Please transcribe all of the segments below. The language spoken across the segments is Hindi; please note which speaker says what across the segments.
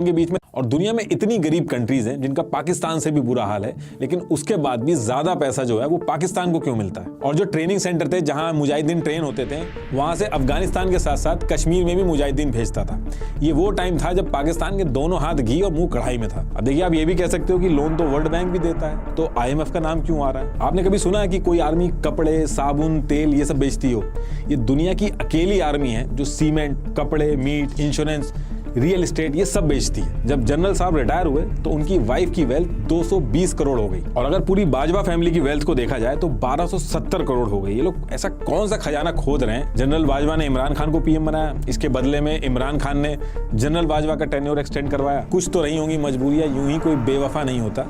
Speaker 1: के बीच में। और दुनिया में इतनी गरीब कंट्रीज हैं जिनका पाकिस्तान से भी बुरा हाल है, लेकिन उसके बाद भी ज्यादा पैसा जो है वो पाकिस्तान को क्यों मिलता है? और जो ट्रेनिंग सेंटर थे जहां मुजाहिदीन ट्रेन होते थे, वहां से अफगानिस्तान के साथ साथ कश्मीर में भी मुजाहिदीन भेजता था। ये वो टाइम था जब पाकिस्तान के दोनों हाथ घी और मुंह कढ़ाई में था। अब देखिए, आप ये भी कह सकते हो कि लोन तो वर्ल्ड बैंक भी देता है, तो IMF का नाम क्यों आ रहा है? आपने कभी सुना है कि कोई आर्मी कपड़े, साबुन, तेल ये सब बेचती हो? ये दुनिया की अकेली आर्मी है जो सीमेंट, कपड़े, मीट, इंश्योरेंस, रियल एस्टेट ये सब बेचती है। जब जनरल साहब रिटायर हुए तो उनकी वाइफ की वेल्थ 220 करोड़ हो गई, और अगर पूरी बाजवा फैमिली की वेल्थ को देखा जाए तो 1270 करोड़ हो गई। ये लोग ऐसा कौन सा खजाना खोद रहे हैं? जनरल बाजवा ने इमरान खान को PM बनाया, इसके बदले में इमरान खान ने जनरल बाजवा का टेन्योर एक्सटेंड करवाया। कुछ तो रही होंगी मजबूरियां, यूं ही कोई बेवफा नहीं होता।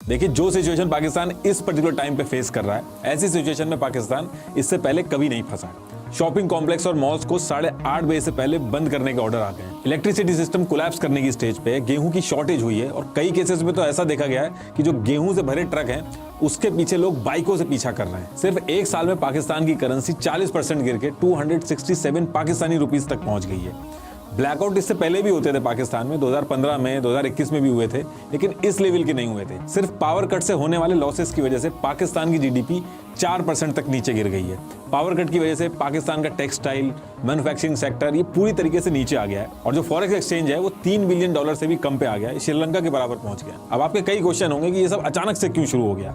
Speaker 1: देखिए, जो सिचुएशन पाकिस्तान इस पर्टिकुलर टाइम पे फेस कर रहा है, ऐसी सिचुएशन में पाकिस्तान इससे पहले कभी नहीं फंसा। शॉपिंग कॉम्प्लेक्स और मॉल्स को 8:30 बजे से पहले बंद करने के ऑर्डर आ गए हैं। इलेक्ट्रिसिटी सिस्टम कोलैप्स करने की स्टेज पे है। गेहूं की शॉर्टेज हुई है, और कई केसेस में तो ऐसा देखा गया है कि जो गेहूं से भरे ट्रक हैं उसके पीछे लोग बाइकों से पीछा कर रहे हैं। सिर्फ एक साल में पाकिस्तान की करेंसी 40% गिर के 267 पाकिस्तानी रुपीस तक पहुंच गई है। ब्लैकआउट इससे पहले भी होते थे पाकिस्तान में, 2015 में, 2021 में भी हुए थे, लेकिन इस लेवल के नहीं हुए थे। सिर्फ पावर कट से होने वाले लॉसेस की वजह से पाकिस्तान की GDP 4% तक नीचे गिर गई है। पावर कट की वजह से पाकिस्तान का टेक्सटाइल, मैन्युफैक्चरिंग सेक्टर ये पूरी तरीके से नीचे आ गया है, और जो फॉरेक्स एक्सचेंज है वो $3 बिलियन से भी कम पे आ गया है, श्रीलंका के बराबर पहुंच गया। अब आपके कई क्वेश्चन होंगे कि ये सब अचानक से क्यों शुरू हो गया?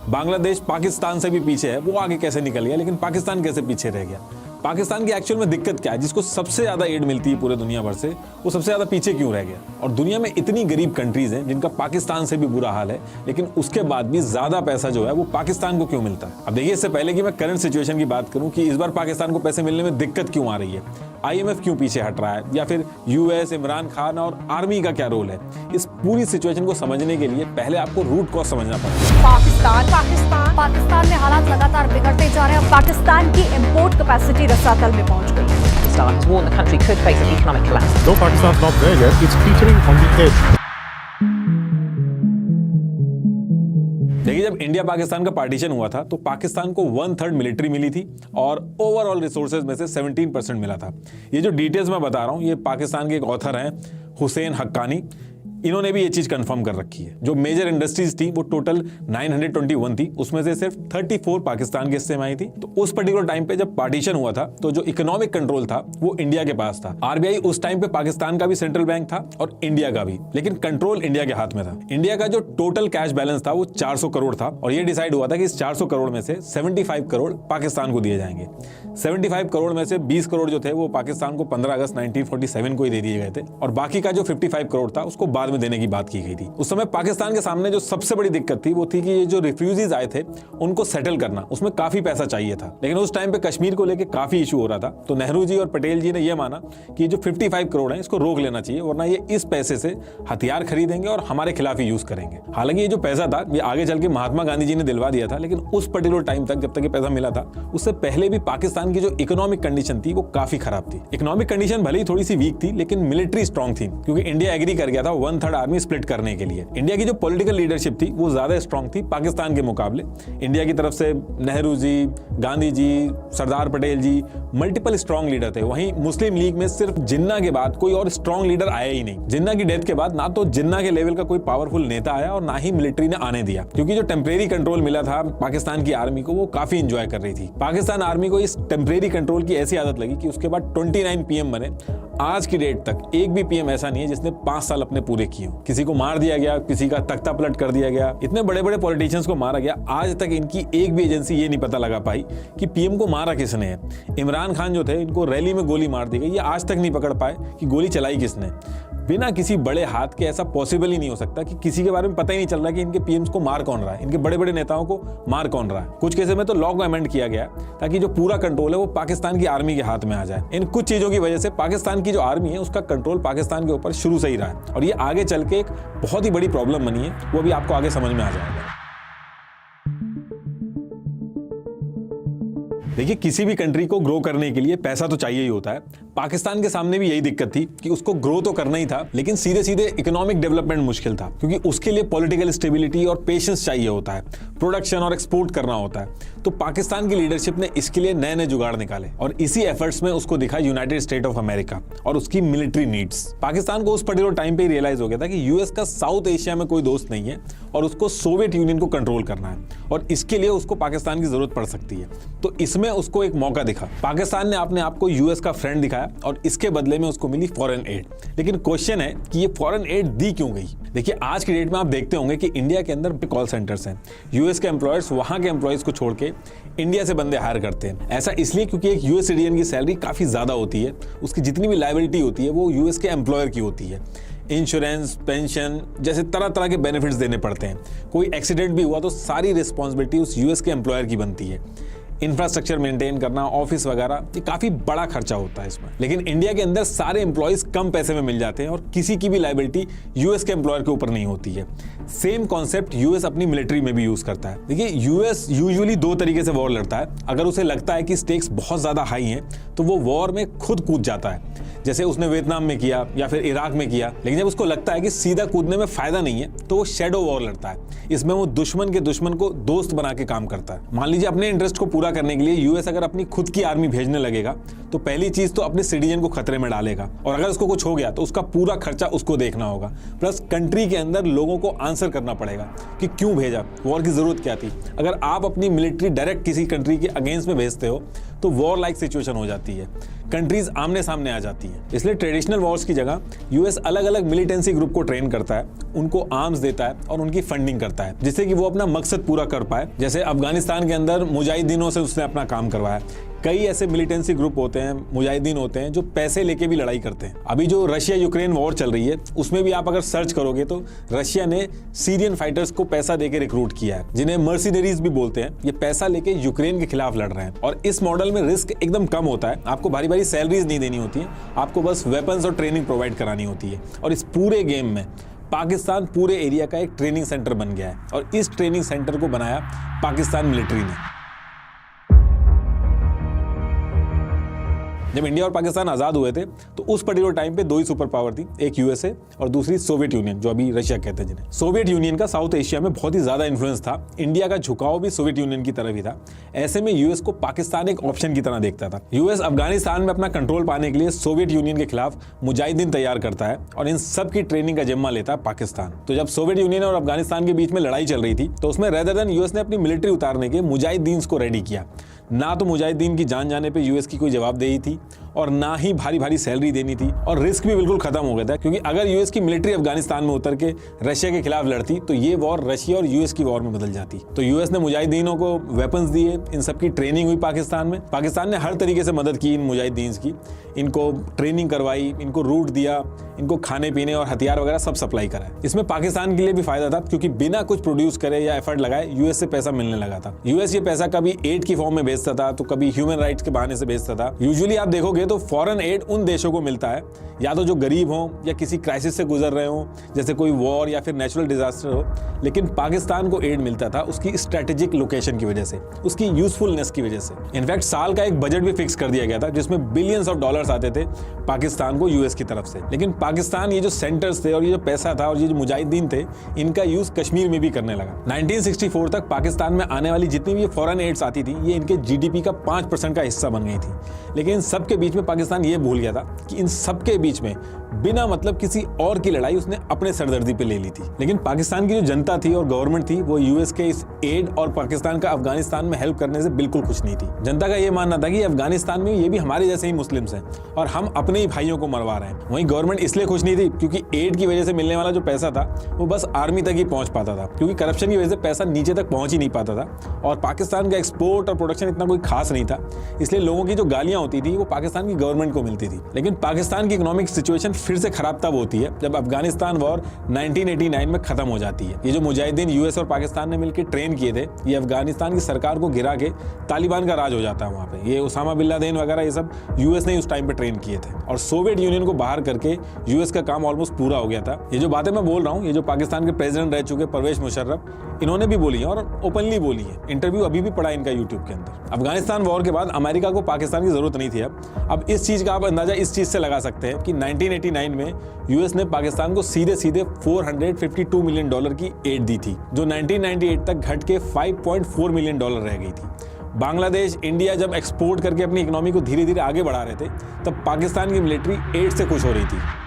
Speaker 1: बांग्लादेश पाकिस्तान से भी पीछे है, वो आगे कैसे निकल गया, लेकिन पाकिस्तान कैसे पीछे रह गया? पाकिस्तान की एक्चुअल में दिक्कत क्या है? जिसको सबसे ज्यादा एड मिलती है पूरे दुनिया भर से, वो सबसे ज्यादा पीछे क्यों रह गया? और दुनिया में इतनी गरीब कंट्रीज हैं जिनका पाकिस्तान से भी बुरा हाल है, लेकिन उसके बाद भी ज्यादा पैसा जो है वो पाकिस्तान को क्यों मिलता है? अब देखिए, इससे पहले कि मैं करंट सिचुएशन की बात करूं कि इस बार पाकिस्तान को पैसे मिलने में दिक्कत क्यों आ रही है, IMF क्यों पीछे हट रहा है, या फिर US, इमरान खान और आर्मी का क्या रोल है, इस पूरी सिचुएशन को समझने के लिए पहले आपको रूट कॉज समझना पड़ेगा।
Speaker 2: पाकिस्तान में हालात लगातार बिगड़ते जा रहे हैं। पाकिस्तान की इंपोर्ट कैपेसिटी रसातल में पहुंच गई है।
Speaker 3: Pakistan has warned the country could face an economic collapse.
Speaker 4: Though Pakistan's not there yet, it's teetering on the edge.
Speaker 1: देखिए, जब इंडिया पाकिस्तान का पार्टीशन हुआ था तो पाकिस्तान को 1/3 मिलिट्री मिली थी और ओवरऑल रिसोर्सेज में से 17% मिला था। ये जो डिटेल्स मैं बता रहा हूँ, ये पाकिस्तान के एक ऑथर हैं हुसैन हक्कानी, इन्होंने भी ये चीज कंफर्म कर रखी है। जो मेजर इंडस्ट्रीज थी वो टोटल 921 थी, उसमें से सिर्फ 34 पाकिस्तान के हिस्से में आई थी। तो उस पर्टिकुलर टाइम पे जब पार्टीशन हुआ था तो जो इकोनॉमिक कंट्रोल था वो इंडिया के पास था। RBI उस टाइम पे पाकिस्तान का भी सेंट्रल बैंक था और इंडिया का भी, लेकिन कंट्रोल इंडिया के हाथ में था। इंडिया का जो टोटल कैश बैलेंस था वो 400 करोड़ था, और ये डिसाइड हुआ था कि इस 400 करोड़ में से 75 करोड़ पाकिस्तान को दिए जाएंगे। 75 करोड़ में से 20 करोड़ जो थे वो पाकिस्तान को 15 अगस्त 1947 को ही दे दिए गए थे, और बाकी का जो 55 करोड़ था उसको बाद में देने की बात की गई थी। उस समय पाकिस्तान के सामने जो सबसे बड़ी दिक्कत थी वो थी कि ये जो रिफ्यूजीज आए थे उनको सेटल करना, उसमें काफी पैसा चाहिए था। लेकिन उस टाइम पे कश्मीर को लेकर काफी इशू हो रहा था, तो नेहरू जी और पटेल जी ने यह माना कि जो 55 करोड़ है इसको रोक लेना चाहिए, वरना ये इस पैसे से हथियार खरीदेंगे और हमारे खिलाफ ही यूज करेंगे। हालांकि ये जो पैसा था ये आगे चल के महात्मा गांधी जी ने दिलवा दिया था, लेकिन उस पर्टिकुलर टाइम तक जब तक ये पैसा मिला था उससे पहले भी पाकिस्तान की जो इकोनॉमिक कंडीशन थी वो काफी खराब थी। इकोनॉमिक कंडीशन भले ही थोड़ी सी वीक थी, लेकिन मिलिट्री स्ट्रांग थी, क्योंकि इंडिया एग्री कर गया था 1/3 आर्मी स्प्लिट करने के लिए। इंडिया की जो पॉलिटिकल लीडरशिप थी वो ज्यादा स्ट्रांग थी पाकिस्तान के मुकाबले। इंडिया की तरफ से नेहरू जी, गांधी जी, सरदार पटेल जी, मल्टीपल स्ट्रांग लीडर थे। वहीं मुस्लिम लीग में सिर्फ जिन्ना के बाद कोई और स्ट्रांग लीडर आया ही नहीं। जिन्ना की डेथ के बाद ना तो जिन्ना के लेवल का कोई पावरफुल नेता आया और ना ही मिलिट्री ने आने दिया, क्योंकि जो टेम्परेरी कंट्रोल मिला था पाकिस्तान की आर्मी को वो काफी इंजॉय कर रही थी। पाकिस्तान आर्मी को इस टेम्परेरी कंट्रोल की ऐसी आदत लगी कि उसके बाद 29 PM बने। आज की डेट तक एक भी PM ऐसा नहीं है जिसने 5 साल अपने पूरे किए हो। किसी को मार दिया गया, किसी का तख्ता पलट कर दिया गया, इतने बड़े बड़े पॉलिटिशियंस को मारा गया। आज तक इनकी एक भी एजेंसी ये नहीं पता लगा पाई कि PM को मारा किसने है। इमरान खान जो थे इनको रैली में गोली मार दी गई, ये आज तक नहीं पकड़ पाए कि गोली चलाई किसने। बिना किसी बड़े हाथ के ऐसा पॉसिबल ही नहीं हो सकता कि किसी के बारे में पता ही नहीं चल रहा कि इनके PMs को मार कौन रहा है, इनके बड़े बड़े नेताओं को मार कौन रहा है। कुछ केसेस में तो लॉ को अमेंड किया गया ताकि जो पूरा कंट्रोल है वो पाकिस्तान की आर्मी के हाथ में आ जाए। इन कुछ चीजों की वजह से पाकिस्तान की जो आर्मी है उसका कंट्रोल पाकिस्तान के ऊपर शुरू से ही रहा है, और ये आगे चल के एक बहुत ही बड़ी प्रॉब्लम बनी है, वो भी आपको आगे समझ में आ जाएगा। देखिए, किसी भी कंट्री को ग्रो करने के लिए पैसा तो चाहिए ही होता है। पाकिस्तान के सामने भी यही दिक्कत थी कि उसको ग्रो तो करना ही था, लेकिन सीधे सीधे इकोनॉमिक डेवलपमेंट मुश्किल था, क्योंकि उसके लिए पॉलिटिकल स्टेबिलिटी और पेशेंस चाहिए होता है, प्रोडक्शन और एक्सपोर्ट करना होता है। तो पाकिस्तान की लीडरशिप ने इसके लिए नए नए जुगाड़ निकाले और इसी एफर्ट्स में उसको दिखा यूनाइटेड स्टेट ऑफ अमेरिका और उसकी मिलिट्री नीड्स। पाकिस्तान को उस पर्टिकुलर टाइम पे रियलाइज हो गया था कि यूएस का साउथ एशिया में कोई दोस्त नहीं है और उसको सोवियत यूनियन को कंट्रोल करना है और इसके लिए उसको पाकिस्तान की जरूरत पड़ सकती है। तो इसमें उसको एक मौका दिखा। पाकिस्तान ने अपने आप को यूएस का फ्रेंड दिखाया और इसके बदले में उसको मिली फॉरेन एड। लेकिन क्वेश्चन है कि ये फॉरेन एड दी क्यों गई? देखिए, आज की डेट में आप देखते होंगे कि इंडिया के अंदर कॉल सेंटर्स हैं। यूएस के एम्प्लॉयर्स वहां के एम्प्लॉयज को छोड़ के इंडिया से बंदे हायर करते हैं। ऐसा इसलिए क्योंकि एक यूएस सिटीजन की सैलरी काफी ज्यादा होती है, उसकी जितनी भी लायबिलिटी होती है वो यूएस के एम्प्लॉयर की होती है। इंश्योरेंस, पेंशन जैसे तरह तरह के बेनिफिट्स देने पड़ते हैं। कोई एक्सीडेंट भी हुआ तो सारी रिस्पॉन्सिबिलिटी उस यूएस के एम्प्लॉयर की बनती है। इंफ्रास्ट्रक्चर मेंटेन करना, ऑफिस वगैरह, ये काफी बड़ा खर्चा होता है इसमें। लेकिन इंडिया के अंदर सारे एम्प्लॉयज कम पैसे में मिल जाते हैं और किसी की भी लायबिलिटी यूएस के एम्प्लॉयर के ऊपर नहीं होती है। सेम कॉन्सेप्ट यूएस अपनी मिलिट्री में भी यूज करता है। देखिए, यूएस यूजुअली दो तरीके से वॉर लड़ता है। अगर उसे लगता है कि स्टेक्स बहुत ज्यादा हाई हैं तो वो वॉर में खुद कूद जाता है, जैसे उसने वियतनाम में किया या फिर इराक में किया। लेकिन जब उसको लगता है कि सीधा कूदने में फायदा नहीं है तो वो शैडो वॉर लड़ता है। इसमें वो दुश्मन के दुश्मन को दोस्त बना के काम करता है। मान लीजिए, अपने इंटरेस्ट को पूरा करने के लिए यूएस अगर अपनी खुद की आर्मी भेजने लगेगा तो पहली चीज तो अपने सिटीजन को खतरे में डालेगा और अगर उसको कुछ हो गया तो उसका पूरा खर्चा उसको देखना होगा। प्लस कंट्री के अंदर लोगों को आंसर करना पड़ेगा कि क्यों भेजा, वॉर की जरूरत क्या थी। अगर आप अपनी मिलिट्री डायरेक्ट किसी कंट्री के अगेंस्ट में भेजते हो तो वॉर लाइक सिचुएशन हो जाती है, कंट्रीज आमने सामने आ जाती हैं। इसलिए ट्रेडिशनल वॉर्स की जगह यूएस अलग अलग मिलिटेंसी ग्रुप को ट्रेन करता है, उनको आर्म्स देता है और उनकी फंडिंग करता है, जिससे कि वो अपना मकसद पूरा कर पाए। जैसे अफगानिस्तान के अंदर मुजाहिदीनों से उसने अपना काम करवाया। कई ऐसे मिलिटेंसी ग्रुप होते हैं, मुजाहिदीन होते हैं, जो पैसे लेके भी लड़ाई करते हैं। अभी जो रशिया यूक्रेन वॉर चल रही है उसमें भी आप अगर सर्च करोगे तो रशिया ने सीरियन फाइटर्स को पैसा देके रिक्रूट किया है, जिन्हें मर्सिनरीज भी बोलते हैं। ये पैसा लेके यूक्रेन के खिलाफ लड़ रहे हैं और इस मॉडल में रिस्क एकदम कम होता है। आपको भारी भारी सैलरीज नहीं देनी होती है, आपको बस वेपन्स और ट्रेनिंग प्रोवाइड करानी होती है। और इस पूरे गेम में पाकिस्तान पूरे एरिया का एक ट्रेनिंग सेंटर बन गया है और इस ट्रेनिंग सेंटर को बनाया पाकिस्तान मिलिट्री ने। जब इंडिया और पाकिस्तान आजाद हुए थे तो उस पर्टिकुलर टाइम पे दो ही सुपर पावर थी, एक यूएसए और दूसरी सोवियत यूनियन, जो अभी रशिया कहते हैं जिन्हें। सोवियत यूनियन का साउथ एशिया में बहुत ही ज्यादा इन्फ्लुएंस था। इंडिया का झुकाव भी सोवियत यूनियन की तरफ ही था। ऐसे में यूएस को पाकिस्तान एक ऑप्शन की तरह देखता था। यूएस अफगानिस्तान में अपना कंट्रोल पाने के लिए सोवियत यूनियन के खिलाफ मुजाहिदीन तैयार करता है और इन सब की ट्रेनिंग का जिम्मा लेता है पाकिस्तान। तो जब सोवियत यूनियन और अफगानिस्तान के बीच में लड़ाई चल रही थी तो उसमें रेदर देन यूएस ने अपनी मिलिट्री उतारने के मुजाहिदीन को रेडी किया। ना तो मुजाहिदीन की जान जाने पे यूएस की कोई जवाबदेही थी और ना ही भारी भारी सैलरी देनी थी और रिस्क भी बिल्कुल खत्म हो गया था, क्योंकि अगर यूएस की मिलिट्री अफगानिस्तान में उतर के रशिया के खिलाफ लड़ती तो ये वॉर रशिया और यूएस की वॉर में बदल जाती। तो यूएस ने मुजाहिदीनों को वेपन्स दिए, इन सब की ट्रेनिंग हुई पाकिस्तान में। पाकिस्तान ने हर तरीके से मदद की इन मुजाहिदीन की, इनको ट्रेनिंग करवाई, इनको रूट दिया, इनको खाने पीने और हथियार वगैरह सब सप्लाई करा। इसमें पाकिस्तान के लिए भी फायदा था, क्योंकि बिना कुछ प्रोड्यूस करे या एफर्ट लगाए यूएस से पैसा मिलने लगा था। यूएस ये पैसा कभी एड की फॉर्म में भेजता था तो कभी ह्यूमन राइट्स के बहाने से भेजता था। यूजुअली आप देखोगे तो फॉरेन एड उन देशों को मिलता है या तो जो गरीब हो या किसी क्राइसिस से गुजर रहे हो, जैसे कोई वॉर या फिर नेचुरल डिजास्टर हो। लेकिन पाकिस्तान को एड मिलता था उसकी स्ट्रेटेजिक लोकेशन की वजह से, उसकी यूजफुलनेस की वजह से। इनफैक्ट साल का एक बजट भी फिक्स कर दिया गया था जिसमें बिलियंस ऑफ डॉलर्स आते थे पाकिस्तान को यूएस की तरफ से। लेकिन पाकिस्तान ये जो सेंटर्स थे और ये जो पैसा था और ये जो मुजाहिदीन थे, इनका यूज कश्मीर में भी करने लगा। 1964 तक पाकिस्तान में आने वाली जितनी भी फॉरेन एड्स आती थी ये इनके जीडीपी का 5% का हिस्सा बन गई थी। लेकिन इन सबके बीच में पाकिस्तान ये भूल गया था कि इन सबके बीच में बिना मतलब किसी और की लड़ाई उसने अपने सरदर्दी पे ले ली थी। लेकिन पाकिस्तान की जो जनता थी और गवर्नमेंट थी वो यूएस के इस एड और पाकिस्तान का अफगानिस्तान में हेल्प करने से बिल्कुल खुश नहीं थी। जनता का ये मानना था कि अफगानिस्तान में ये भी हमारे जैसे ही मुस्लिम्स हैं और हम अपने ही भाइयों को मरवा रहे हैं। वहीं गवर्नमेंट इसलिए खुश नहीं थी क्योंकि एड की वजह से मिलने वाला जो पैसा था वो बस आर्मी तक ही पहुंच पाता था, क्योंकि करप्शन की वजह से पैसा नीचे तक पहुंच ही नहीं पाता था और पाकिस्तान का एक्सपोर्ट और प्रोडक्शन इतना कोई खास नहीं था। इसलिए लोगों की जो गालियां होती थी वो पाकिस्तान की गवर्नमेंट को मिलती थी। लेकिन पाकिस्तान की इकोनॉमिक सिचुएशन फिर से खराब तब होती है जब अफगानिस्तान वॉर 1989 में खत्म हो जाती है। ये जो मुजाहिदीन यूएस और पाकिस्तान ने मिलकर ट्रेन किए थे, ये अफगानिस्तान की सरकार को गिरा के तालिबान का राज हो जाता है वहाँ पे। ये उसामा बिन लादेन वगैरह ये सब यूएस ने उस टाइम पे ट्रेन किए थे और सोवियत यूनियन को बाहर करके यूएस का काम ऑलमोस्ट पूरा हो गया था। ये जो बातें मैं बोल रहा हूँ, ये जो पाकिस्तान के प्रेसिडेंट रह चुके परवेज मुशर्रफ, इन्होंने भी बोली है और ओपनली बोली है। इंटरव्यू अभी भी पड़ा इनका यूट्यूब के अंदर। अफगानिस्तान वॉर के बाद अमेरिका को पाकिस्तान की जरूरत नहीं थी। अब इस चीज का आप अंदाजा इस चीज से लगा सकते हैं कि 1989 में यूएस ने पाकिस्तान को सीधे सीधे $452 मिलियन की एड दी थी, जो 1998 तक घट के $5.4 मिलियन रह गई थी। बांग्लादेश, इंडिया जब एक्सपोर्ट करके अपनी इकोनॉमी को धीरे धीरे आगे बढ़ा रहे थे, तब पाकिस्तान की मिलिट्री एड से खुश हो रही थी।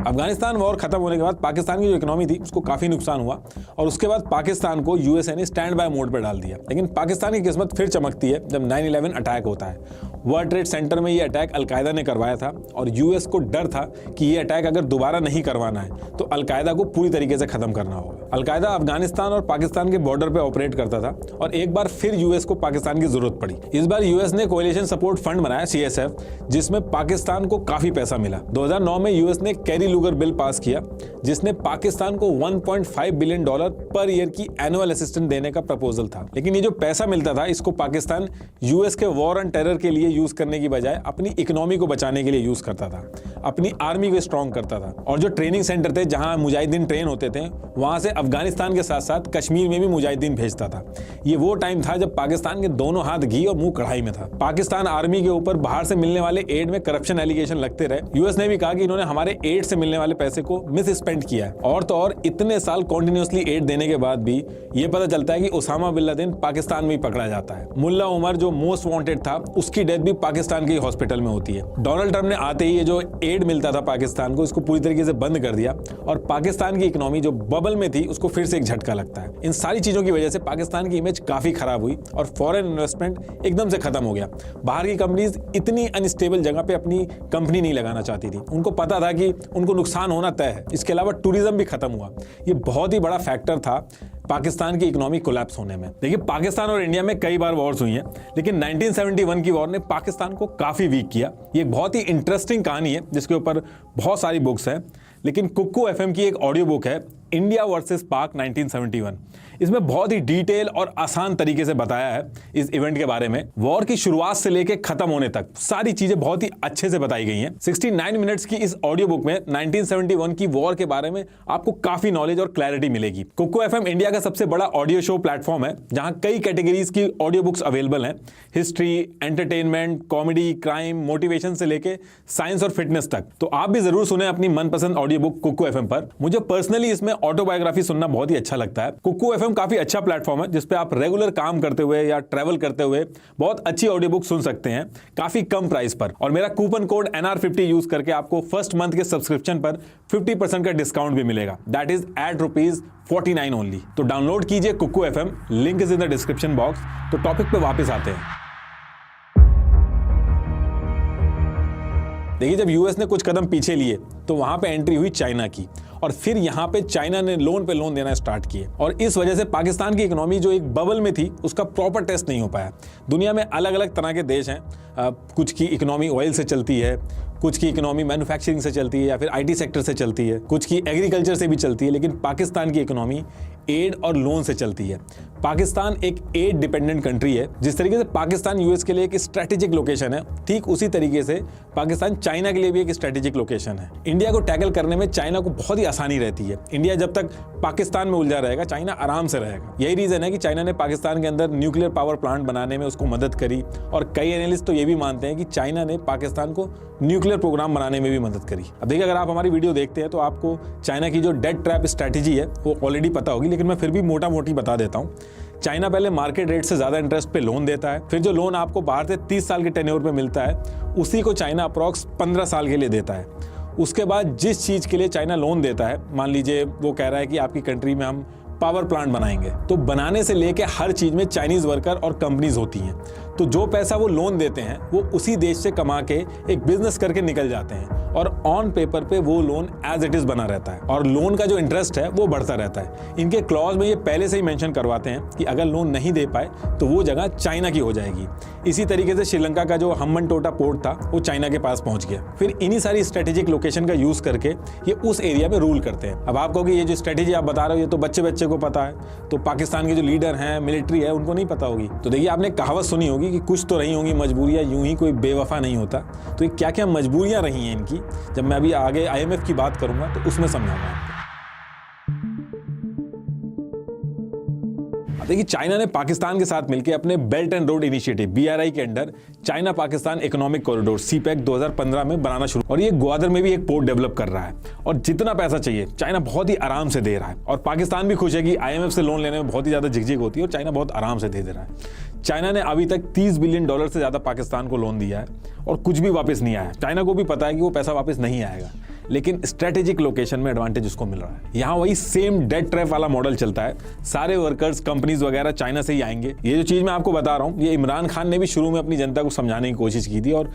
Speaker 1: अफगानिस्तान वॉर खत्म होने के बाद पाकिस्तान की जो इकोनॉमी थी उसको काफी नुकसान हुआ और उसके बाद पाकिस्तान को यूएसए ने स्टैंड बाय मोड पर डाल दिया। लेकिन पाकिस्तान की किस्मत फिर चमकती है जब 9/11 अटैक होता है। वर्ल्ड ट्रेड सेंटर में ये अटैक अलकायदा ने करवाया था और यूएस को डर था कि ये अटैक अगर दोबारा नहीं करवाना है तो अलकायदा को पूरी तरीके से खत्म करना होगा। अलकायदा अफगानिस्तान और पाकिस्तान के बॉर्डर पे ऑपरेट करता था और एक बार फिर यूएस को पाकिस्तान की जरूरत पड़ी। इस बार यूएस ने कोएलिशन सपोर्ट फंड बनाया CSF, जिसमें पाकिस्तान को काफी पैसा मिला। 2009 में यूएस ने कैरी लूगर बिल पास किया, जिसने पाकिस्तान को $1.5 बिलियन पर ईयर की एनुअल असिस्टेंस देने का प्रपोजल था। लेकिन ये जो पैसा मिलता था, इसको पाकिस्तान यूएस के वॉर ऑन टेरर के लिए यूज करने की बजाय अपनी इकोनॉमी को बचाने के लिए यूज करता था, अपनी आर्मी को स्ट्रॉन्ग करता था। और जो ट्रेनिंग सेंटर थे जहां मुजाहिदीन ट्रेन होते थे, वहां से अफगानिस्तान के साथ साथ कश्मीर में भी मुजाहिदीन भेजता था। ये वो टाइम था जब पाकिस्तान के दोनों हाथ घी और मुंह कढ़ाई में था। पाकिस्तान आर्मी के ऊपर बाहर से मिलने वाले एड में करप्शन एलिगेशन लगते रहे। यूएस ने भी कहा कि इन्होंने हमारे एड से मिलने वाले पैसे को मिस स्पेंड किया है। और तो और इतने साल कॉन्टिन्यूसली एड देने के बाद भी ये पता चलता है कि उसामा बिन लादेन पाकिस्तान में ही पकड़ा जाता है। मुल्ला उमर जो मोस्ट वांटेड था, उसकी डेथ भी पाकिस्तान के हॉस्पिटल में होती है। डोनाल्ड ट्रंप ने आते ही ये जो एड मिलता था पाकिस्तान को, इसको पूरी तरीके से बंद कर दिया और पाकिस्तान की इकोनॉमी जो बबल में थी उसको फिर से एक झटका लगता है। इन सारी चीजों की वजह से पाकिस्तान की इमेज काफी खराब हुई और फॉरेन इन्वेस्टमेंट एकदम से खत्म हो गया। बाहर की कंपनीज इतनी अनस्टेबल जगह पे अपनी कंपनी नहीं लगाना चाहती थी। उनको पता था कि उनको नुकसान होना तय है। इसके अलावा टूरिज्म भी खत्म हुआ। ये बहुत ही बड़ा फैक्टर था पाकिस्तान की इकोनॉमी कोलैप्स होने में। देखिए, पाकिस्तान और इंडिया में कई बार वॉर्स हुई हैं, लेकिन 1971 की वॉर ने पाकिस्तान को काफी वीक किया। ये एक बहुत ही इंटरेस्टिंग कहानी है जिसके ऊपर बहुत सारी बुक्स हैं, लेकिन कुक्कू FM की एक ऑडियो बुक है, इंडिया वर्सेस पाक 1971। इसमें बहुत ही डिटेल और आसान तरीके से बताया है इस इवेंट के बारे में। वॉर की शुरुआत से लेकर खत्म होने तक सारी चीजें बहुत ही अच्छे से बताई गई हैं। 69 मिनट्स की इस ऑडियो बुक में 1971 की वॉर के बारे में आपको काफी नॉलेज और क्लैरिटी मिलेगी। कुक्कू FM इंडिया का सबसे बड़ा ऑडियो शो प्लेटफॉर्म है, जहां कई कैटेगरीज की ऑडियो बुक्स अवेलेबल हैं। History, entertainment, comedy, crime, motivation से लेके साइंस और फिटनेस तक। तो आप भी जरूर सुने अपनी मनपसंद ऑडियो बुक कुक्कू FM पर। मुझे पर्सनली इसमें ऑटोबायोग्राफी सुनना बहुत ही अच्छा लगता है। कुक्कू FM काफी अच्छा प्लेटफॉर्म है जिसपे आप रेगुलर काम करते हुए या ट्रैवल करते हुए बहुत अच्छी ऑडियो बुक सुन सकते हैं काफी कम प्राइस पर। और मेरा कूपन कोड NR50 यूज करके आपको फर्स्ट मंथ के सब्सक्रिप्शन पर 50% का डिस्काउंट भी मिलेगा। That is at ₹49 only. तो डाउनलोड कीजिए Kuku FM, link is in the description box. तो टॉपिक पे वापस आते हैं। देखिए, जब यूएस ने कुछ कदम पीछे लिए तो वहां पे एंट्री हुई चाइना की और फिर यहां पे चाइना ने लोन पे लोन देना स्टार्ट किए और इस वजह से पाकिस्तान की इकोनॉमी जो एक बबल में थी उसका प्रॉपर टेस्ट नहीं हो पाया। दुनिया में अलग अलग तरह के देश हैं, कुछ की इकोनॉमी ऑयल से चलती है, कुछ की इकोनॉमी मैन्युफैक्चरिंग से चलती है या फिर IT सेक्टर से चलती है, कुछ की एग्रीकल्चर से भी चलती है, लेकिन पाकिस्तान की इकोनॉमी एड और लोन से चलती है। पाकिस्तान एक एड डिपेंडेंट कंट्री है। जिस तरीके से पाकिस्तान यूएस के लिए एक स्ट्रेटेजिक लोकेशन है, ठीक उसी तरीके से पाकिस्तान चाइना के लिए भी एक स्ट्रेटेजिक लोकेशन है। इंडिया को टैकल करने में चाइना को बहुत ही आसानी रहती है। इंडिया जब तक पाकिस्तान में उलझा रहेगा, चाइना आराम से रहेगा। यही रीजन है कि चाइना ने पाकिस्तान के अंदर न्यूक्लियर पावर प्लांट बनाने में उसको मदद करी और कई एनालिस्ट तो ये भी मानते हैं कि चाइना ने पाकिस्तान को न्यूक्लियर प्रोग्राम बनाने में भी मदद करी। अब देखिए, अगर आप हमारी वीडियो देखते हैं तो आपको चाइना की जो डेट ट्रैप स्ट्रैटेजी है वो ऑलरेडी पता होगी, लेकिन मैं फिर भी मोटा मोटी बता देता हूँ। चाइना पहले मार्केट रेट से ज्यादा इंटरेस्ट पे लोन देता है, फिर जो लोन आपको बाहर से 30 साल के टेन्योर पे मिलता है उसी को चाइना अप्रॉक्स 15 साल के लिए देता है। उसके बाद जिस चीज के लिए चाइना लोन देता है, मान लीजिए वो कह रहा है कि आपकी कंट्री में हम पावर प्लांट बनाएंगे, तो बनाने से लेके हर चीज में चाइनीज वर्कर और कंपनीज होती हैं। तो जो पैसा वो लोन देते हैं वो उसी देश से कमा के एक बिजनेस करके निकल जाते हैं और ऑन पेपर पे वो लोन एज इट इज बना रहता है और लोन का जो इंटरेस्ट है वो बढ़ता रहता है। इनके क्लॉज में ये पहले से ही मेंशन करवाते हैं कि अगर लोन नहीं दे पाए तो वो जगह चाइना की हो जाएगी। इसी तरीके से श्रीलंका का जो हम्बनटोटा पोर्ट था वो चाइना के पास पहुंच गया। फिर इन्हीं सारी स्ट्रेटेजिक लोकेशन का यूज करके ये उस एरिया में रूल करते हैं। अब आप कहोगे ये जो स्ट्रेटेजी आप बता रहे हो ये तो बच्चे बच्चे को पता है, तो पाकिस्तान के जो लीडर हैं, मिलिट्री है, उनको नहीं पता होगी। तो देखिए आपने कहावत सुनी होगी कि कुछ तो रही होंगी मजबूरियां, यूं ही कोई बेवफा नहीं होता। तो ये क्या क्या मजबूरियां रही हैं इनकी, जब मैं अभी आगे IMF की बात करूंगा तो उसमें समझाऊंगा आपको। देखिए चाइना ने पाकिस्तान के साथ मिलकर अपने belt and road initiative BRI के under China Pakistan economic corridor CPEC 2015 में बनाना शुरू, और ये ग्वादर में भी एक पोर्ट डेवलप कर रहा है। और जितना पैसा चाहिए चाइना बहुत ही आराम से दे रहा है, और पाकिस्तान भी खुश है कि IMF से लोन लेने में बहुत ही ज्यादा झिकझिक होती है और चाइना बहुत आराम से दे रहा है। चाइना ने अभी तक $30 बिलियन से ज्यादा पाकिस्तान को लोन दिया है और कुछ भी वापस नहीं आया। चाइना को भी पता है कि वो पैसा वापस नहीं आएगा, लेकिन स्ट्रेटेजिक लोकेशन में एडवांटेज उसको मिल रहा है। यहाँ वही सेम डेट ट्रैप वाला मॉडल चलता है, सारे वर्कर्स, कंपनीज वगैरह चाइना से ही आएंगे। ये जो चीज मैं आपको बता रहा हूँ, ये इमरान खान ने भी शुरू में अपनी जनता को समझाने की कोशिश की थी और